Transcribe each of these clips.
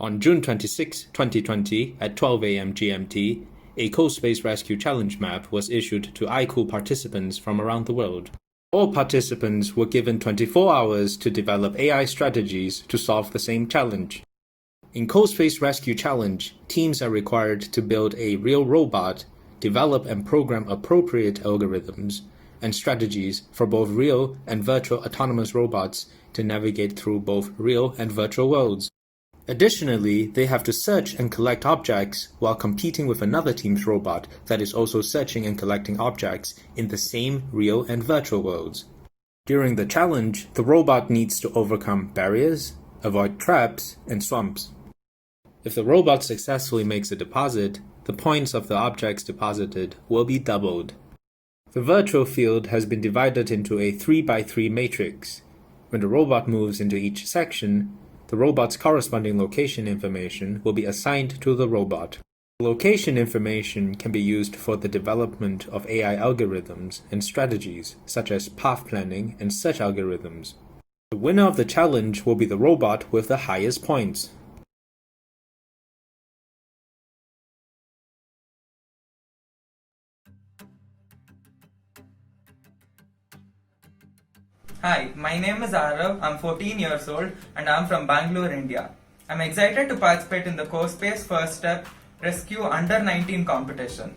On June 26, 2020, at 12 a.m. GMT, a CoSpace Rescue Challenge map was issued to iCooL participants from around the world. All participants were given 24 hours to develop AI strategies to solve the same challenge. In CoSpace Rescue Challenge, teams are required to build a real robot, develop and program appropriate algorithms and strategies for both real and virtual autonomous robots to navigate through both real and virtual worlds. Additionally, they have to search and collect objects while competing with another team's robot that is also searching and collecting objects in the same real and virtual worlds. During the challenge, the robot needs to overcome barriers, avoid traps, and swamps. If the robot successfully makes a deposit, the points of the objects deposited will be doubled. The virtual field has been divided into a 3x3 matrix. When the robot moves into each section, the robot's corresponding location information will be assigned to the robot. Location information can be used for the development of AI algorithms and strategies, such as path planning and search algorithms. The winner of the challenge will be the robot with the highest points. Hi, my name is Arav, I'm 14 years old and I'm from Bangalore, India. I'm excited to participate in the CoSpace FirstSteps Rescue Under 19 competition.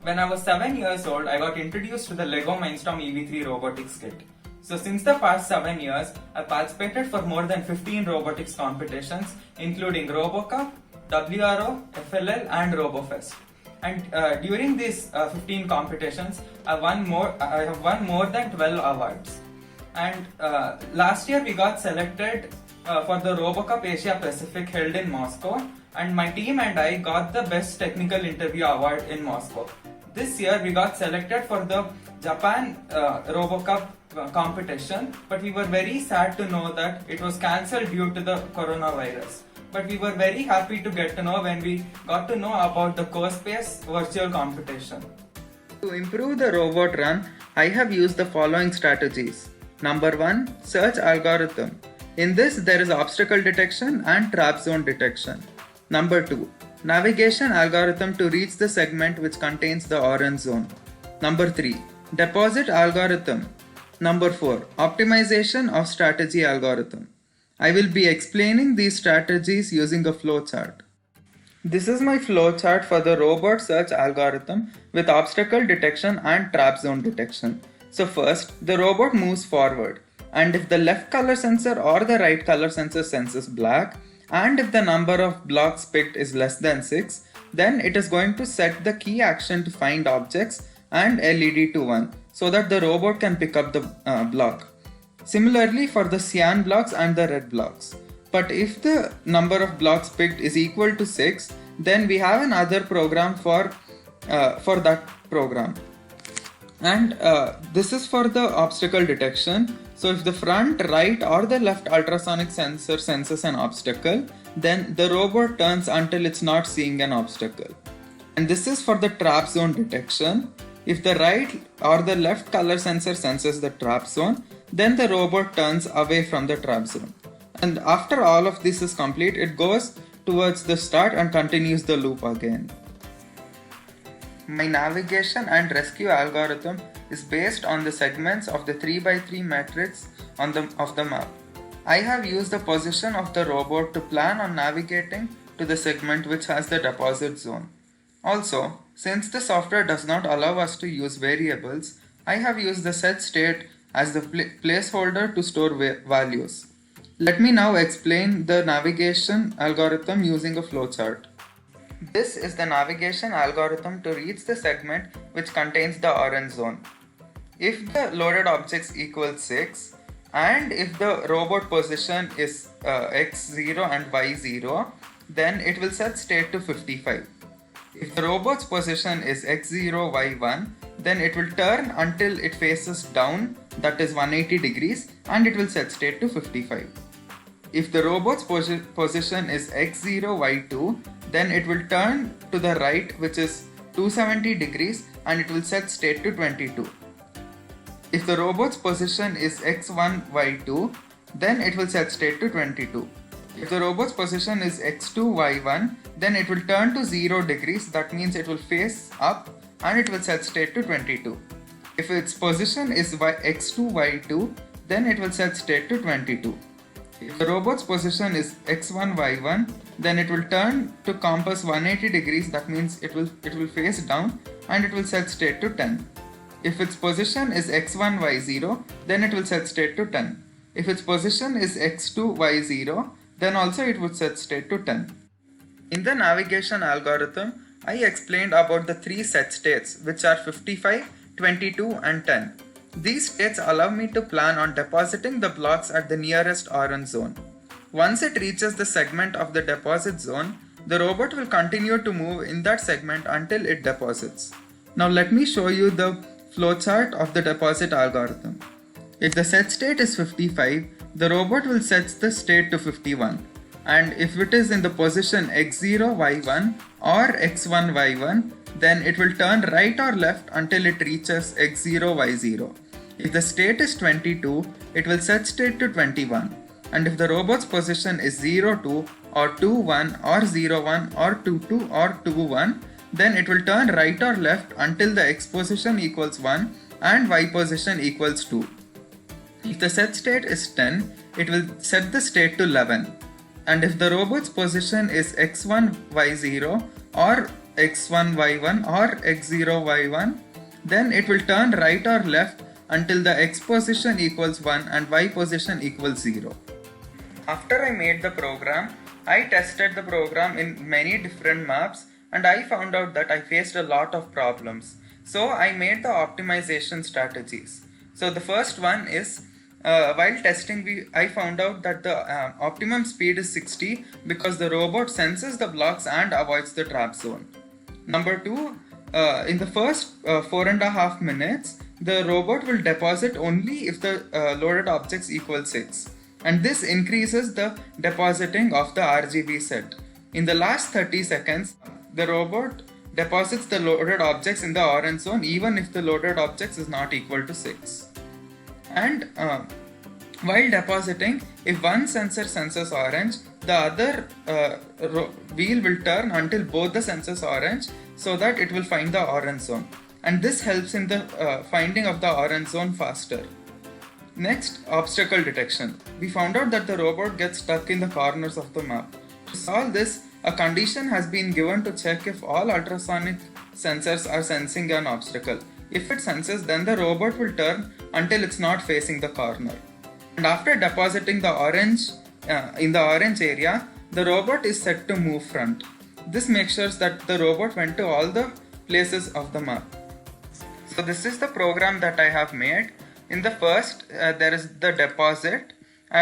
When I was 7 years old, I got introduced to the LEGO Mindstorm EV3 robotics kit. So since the past 7 years, I've participated for more than 15 robotics competitions including RoboCup, WRO, FLL and RoboFest. And during these 15 competitions, I have won more than 12 awards. And last year we got selected for the RoboCup Asia Pacific held in Moscow, and my team and I got the Best Technical Interview Award in Moscow. This year we got selected for the Japan RoboCup competition, but we were very sad to know that it was cancelled due to the coronavirus. But we were very happy to get to know when we got to know about the CoSpace virtual competition. To improve the robot run, I have used the following strategies. Number 1. Search algorithm. In this, there is obstacle detection and trap zone detection. Number 2. Navigation algorithm to reach the segment which contains the orange zone. Number 3. Deposit algorithm. Number 4. Optimization of strategy algorithm. I will be explaining these strategies using a flowchart. This is my flowchart for the robot search algorithm with obstacle detection and trap zone detection. So first, the robot moves forward, and if the left color sensor or the right color sensor senses black, and if the number of blocks picked is less than 6, then it is going to set the key action to find objects and LED to 1, so that the robot can pick up the block. Similarly for the cyan blocks and the red blocks. But if the number of blocks picked is equal to 6, then we have another program for that program. And this is for the obstacle detection. So if the front, right or the left ultrasonic sensor senses an obstacle, then the robot turns until it's not seeing an obstacle. And this is for the trap zone detection. If the right or the left color sensor senses the trap zone, then the robot turns away from the trap zone. And after all of this is complete, it goes towards the start and continues the loop again. My navigation and rescue algorithm is based on the segments of the 3x3 matrix of the map. I have used the position of the robot to plan on navigating to the segment which has the deposit zone. Also, since the software does not allow us to use variables, I have used the set state as the placeholder to store values. Let me now explain the navigation algorithm using a flowchart. This is the navigation algorithm to reach the segment which contains the orange zone. If the loaded objects equals 6 and if the robot position is x0 and y0, then it will set state to 55. If the robot's position is x0, y1, then it will turn until it faces down, that is 180 degrees, and it will set state to 55. If the robot's position is x0, y2, then it will turn to the right, which is 270 degrees, and it will set state to 22. If the robot's position is x1, y2, then it will set state to 22. If the robot's position is x2, y1, then it will turn to 0 degrees, that means it will face up and it will set state to 22. If its position is x2, y2, then it will set state to 22. If the robot's position is x1, y1, then it will turn to compass 180 degrees, that means it will face down and it will set state to 10. If its position is x1, y0, then it will set state to 10. If its position is x2, y0, then also it would set state to 10. In the navigation algorithm, I explained about the 3 set states, which are 55, 22 and 10. These states allow me to plan on depositing the blocks at the nearest orange zone. Once it reaches the segment of the deposit zone, the robot will continue to move in that segment until it deposits. Now let me show you the flowchart of the deposit algorithm. If the set state is 55, the robot will set the state to 51. And if it is in the position x0, y1 or x1, y1, then it will turn right or left until it reaches x0, y0. If the state is 22, it will set state to 21. And if the robot's position is 02 or 21 or 01 or 22 or 21, then it will turn right or left until the x position equals 1 and y position equals 2. If the set state is 10, it will set the state to 11. And if the robot's position is x1, y0 or x1, y1 or x0, y1, then it will turn right or left until the x position equals 1 and y position equals 0. After I made the program, I tested the program in many different maps and I found out that I faced a lot of problems. So I made the optimization strategies. So the first one is, while testing I found out that the optimum speed is 60 because the robot senses the blocks and avoids the trap zone. Number 2, in the first 4.5 minutes, the robot will deposit only if the loaded objects equal 6. And this increases the depositing of the RGB set. In the last 30 seconds, the robot deposits the loaded objects in the orange zone even if the loaded objects is not equal to 6. And while depositing, if one sensor senses orange, the other wheel will turn until both the sensors orange so that it will find the orange zone. And this helps in the finding of the orange zone faster. Next, obstacle detection. We found out that the robot gets stuck in the corners of the map. To solve this, a condition has been given to check if all ultrasonic sensors are sensing an obstacle. If it senses, then the robot will turn until it's not facing the corner. And after depositing the orange in the orange area, the robot is set to move front. This makes sure that the robot went to all the places of the map. So this is the program that I have made. In the first, there is the deposit,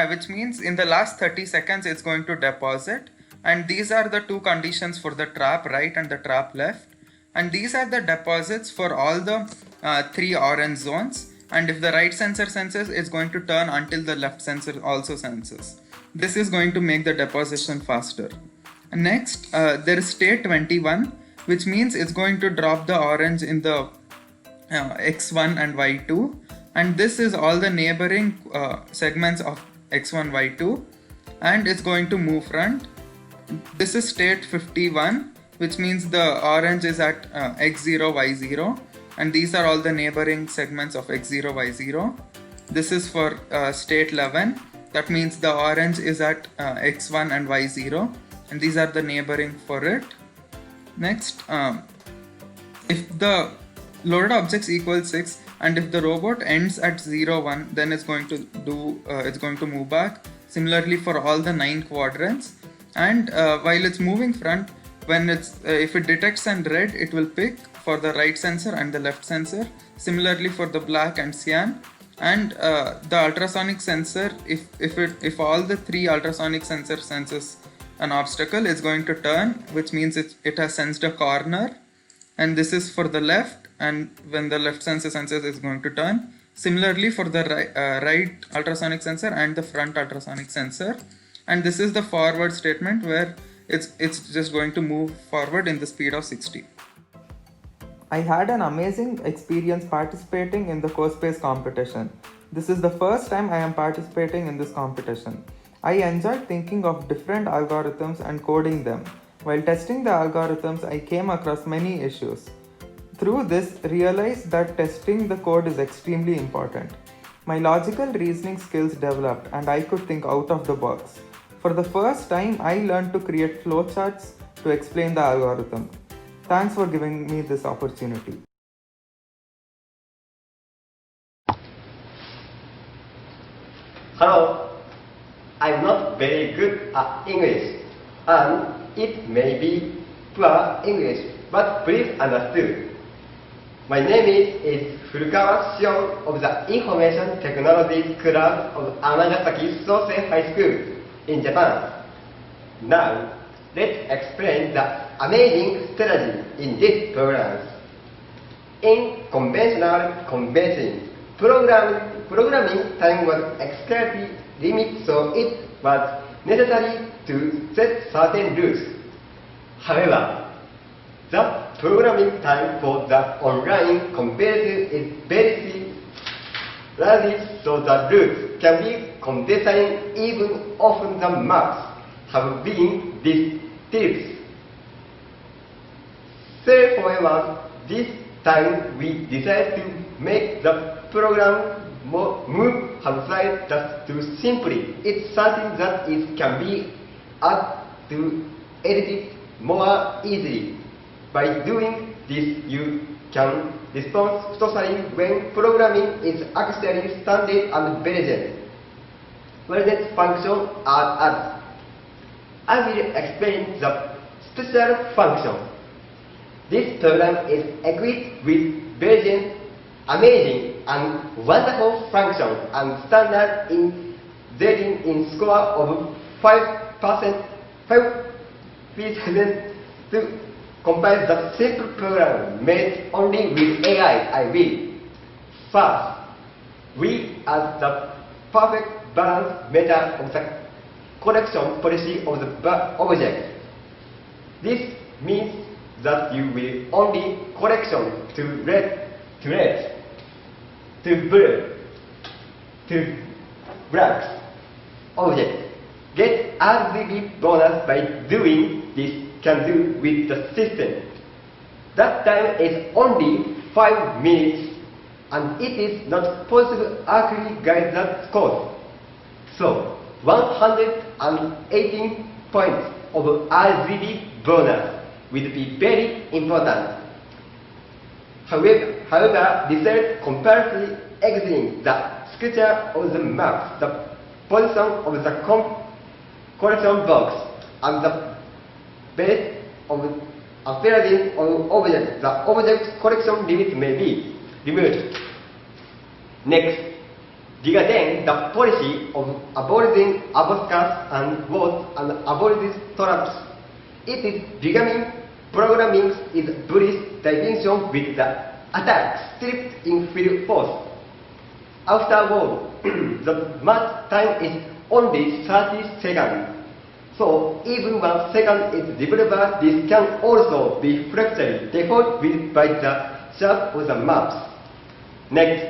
which means in the last 30 seconds it's going to deposit. And these are the two conditions for the trap right and the trap left. And these are the deposits for all the 3 orange zones. And if the right sensor senses, it's going to turn until the left sensor also senses. This is going to make the deposition faster. And next, there is state 21, which means it's going to drop the orange in the x1 and y2. And this is all the neighboring segments of x1, y2. And it's going to move front. This is state 51, which means the orange is at x0, y0. And these are all the neighboring segments of x0, y0. This is for state 11. That means the orange is at x1 and y0. And these are the neighboring for it. Next, if the loaded objects equals 6 and if the robot ends at 0, 1, then it's going to move back. Similarly for all the 9 quadrants. And while it's moving front, when if it detects an red, it will pick for the right sensor and the left sensor. Similarly for the black and cyan. And the ultrasonic sensor, if all the 3 ultrasonic sensors senses an obstacle, it's going to turn, which means it has sensed a corner. And this is for the left, and when the left sensor senses, it's going to turn. Similarly for the right ultrasonic sensor and the front ultrasonic sensor. And this is the forward statement where it's just going to move forward in the speed of 60. I had an amazing experience participating in the CoSpace competition. This is the first time I am participating in this competition. I enjoyed thinking of different algorithms and coding them. While testing the algorithms, I came across many issues. Through this, realized that testing the code is extremely important. My logical reasoning skills developed and I could think out of the box. For the first time, I learned to create flowcharts to explain the algorithm. Thanks for giving me this opportunity. Hello, I'm not very good at English, and it may be poor English, but please understood. My name is Furukawa Shion of the Information Technology Club of Anagasaki Sosei High School in Japan. Now, let's explain the amazing strategy in this program. In conventional convention, programming time was extremely limited, so it was necessary to set certain rules. However, the programming time for the online conversion is very large, so the rules can be condensed. Even often the maps have been disturbed. Therefore, this time we decided to make the program move outside just to simply. It's something that it can be added to edit more easily. By doing this, you can respond totally when programming is actually standard and version. Version function are added. I will explain the special function. This program is equipped with version, amazing and wonderful function and standard in rating in score of 5%, 5% to compile the simple program made only with AI. I will. First, we add the perfect balance measure of the collection policy of the object. This means that you will only collection to red, to blue, to black object. Get RGB bonus by doing this can do with the system. That time is only 5 minutes and it is not possible to accurately guide the score. So 118 points of RGB bonus will be very important. However, result comparatively exceeding the structure of the map, the position of the collection box, and the base of appearance of object, the object collection limit may be removed. Next, regarding the policy of avoiding obstacles and walls and avoiding traps, it is regarding programming is bullish dimension with the attack stripped in field force. Afterward, the match time is only 30 seconds. So even 1 second is developed, this can also be flexibly default by the shape of the maps. Next,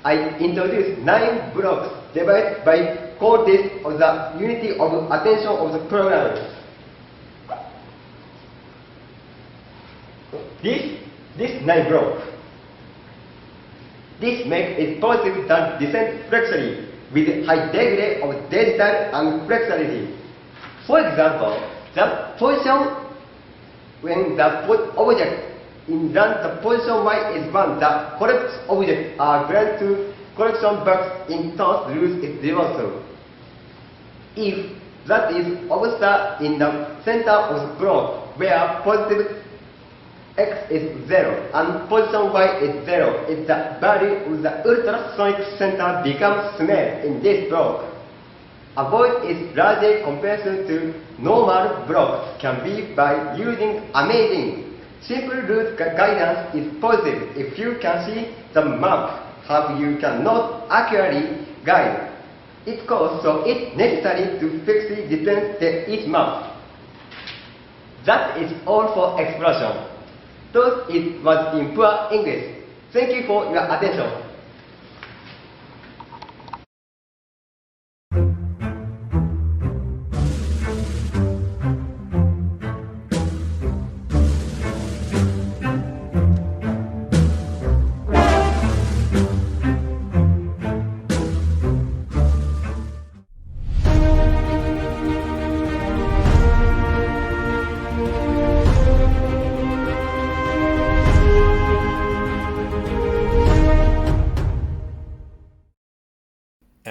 I introduce 9 blocks divided by coordinates of the unity of attention of the program. This 9 blocks. This makes it possible to descend flexibly with high degree of digital and flexibility. For example, the position when the object in the position Y is 1, the correct objects are granted to collection box in turn rules is reversal. If that is observed in the center of the block where positive X is 0 and position Y is 0, if the value of the ultrasonic center becomes small in this block. Avoid is largely compared to normal blocks can be by using amazing. Simple route guidance is positive if you can see the map, how you cannot accurately guide its course, so it's necessary to fixly depend each map. That is all for exploration. Though it was in poor English. Thank you for your attention.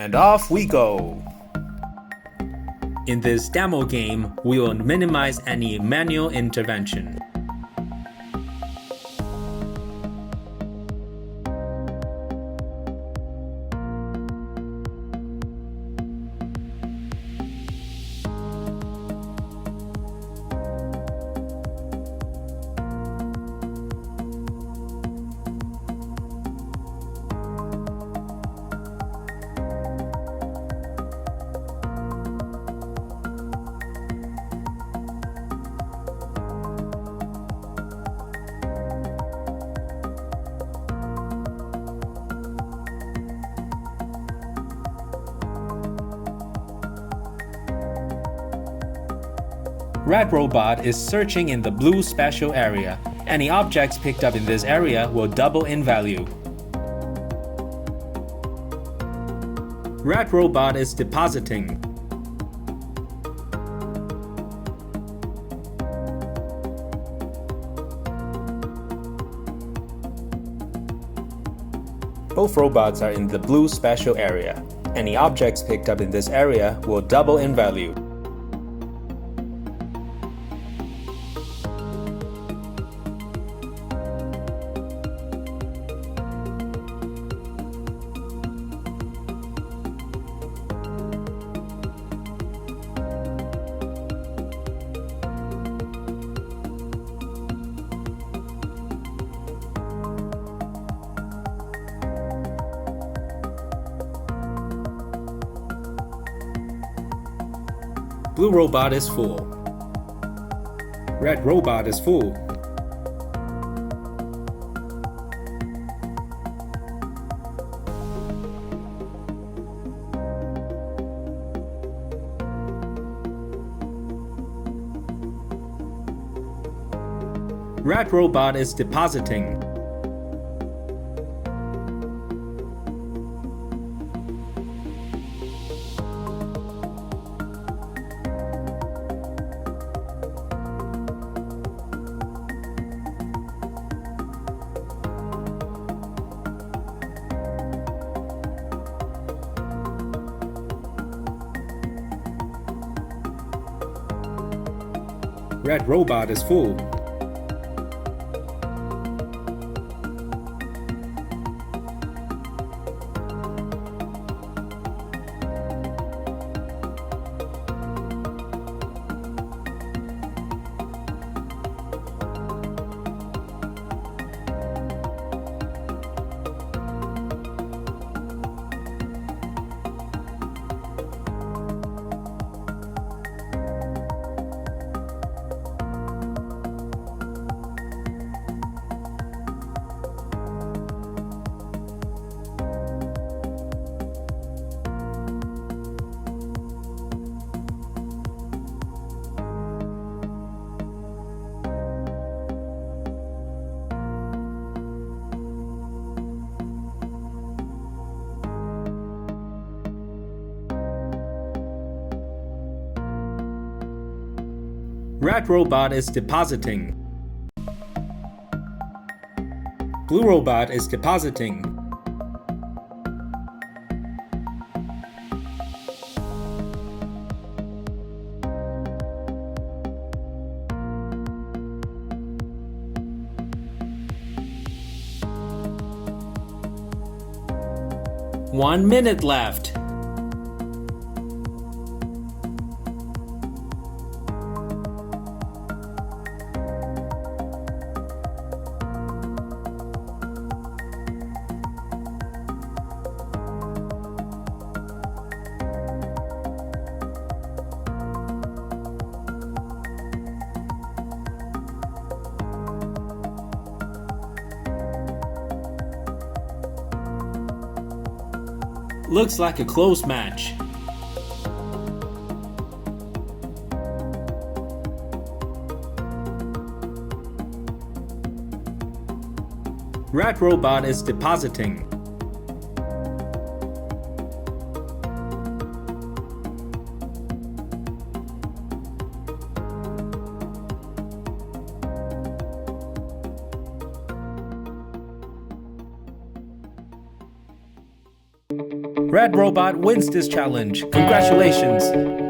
And off we go! In this demo game, we will minimize any manual intervention. Red Robot is searching in the blue special area. Any objects picked up in this area will double in value. Red Robot is depositing. Both robots are in the blue special area. Any objects picked up in this area will double in value. Blue Robot is full. Red Robot is full. Red Robot is depositing. Red Robot is full. Red Robot is depositing. Blue Robot is depositing. One minute left. Looks like a close match. Red Robot is depositing. Red Robot wins this challenge. Congratulations!